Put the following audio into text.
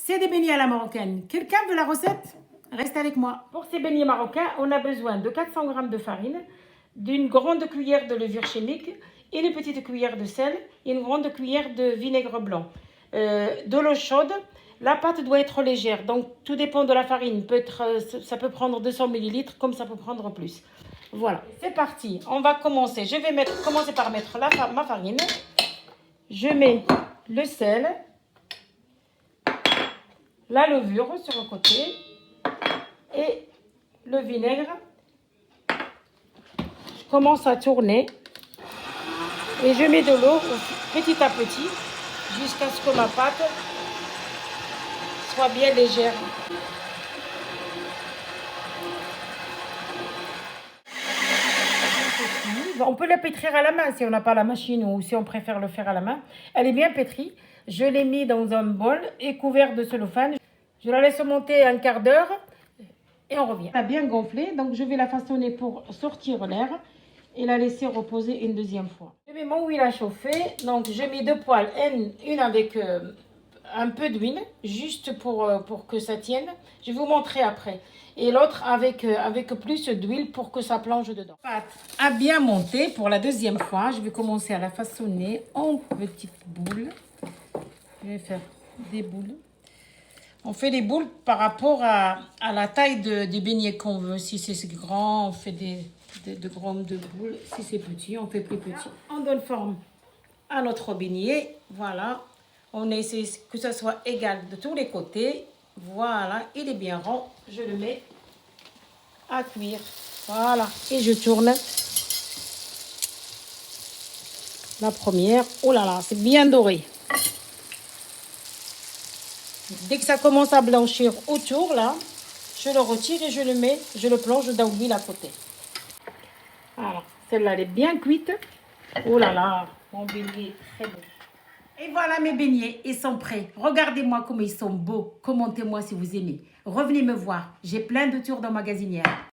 C'est des beignets à la marocaine. Quelqu'un veut la recette? Reste avec moi. Pour ces beignets marocains, on a besoin de 400 g de farine, d'une grande cuillère de levure chimique, une petite cuillère de sel et une grande cuillère de vinaigre blanc. De l'eau chaude. La pâte doit être légère, donc tout dépend de la farine. Ça peut prendre 200 ml comme ça peut prendre plus. Voilà, c'est parti. On va commencer. Je vais commencer par mettre ma farine. Je mets le sel, la levure sur le côté et le vinaigre. Je commence à tourner et je mets de l'eau petit à petit jusqu'à ce que ma pâte soit bien légère. On peut la pétrir à la main si on n'a pas la machine ou si on préfère le faire à la main. Elle est bien pétrie. Je l'ai mis dans un bol et couvert de cellophane. Je la laisse monter un quart d'heure et on revient. Elle a bien gonflé, donc je vais la façonner pour sortir l'air et la laisser reposer une deuxième fois. Je mets mon huile à chauffer, donc je mets 2 poêles, une avec un peu d'huile, juste pour que ça tienne. Je vais vous montrer après. Et l'autre avec plus d'huile pour que ça plonge dedans. La pâte a bien monté pour la deuxième fois. Je vais commencer à la façonner en petites boules. Je vais faire des boules. On fait des boules par rapport à la taille des beignets qu'on veut. Si c'est grand, on fait de grandes boules. Si c'est petit, on fait plus petit. On donne forme à notre beignet. Voilà. On essaie que ça soit égal de tous les côtés. Voilà, il est bien rond. Je le mets à cuire. Voilà, et je tourne la première. Oh là là, c'est bien doré. Dès que ça commence à blanchir autour, là, je le retire et je le plonge dans l'huile à côté. Voilà, celle-là, elle est bien cuite. Oh là là, mon beignet est très beau. Et voilà, mes beignets, ils sont prêts. Regardez-moi comme ils sont beaux. Commentez-moi si vous aimez. Revenez me voir. J'ai plein de tours dans Magasinière.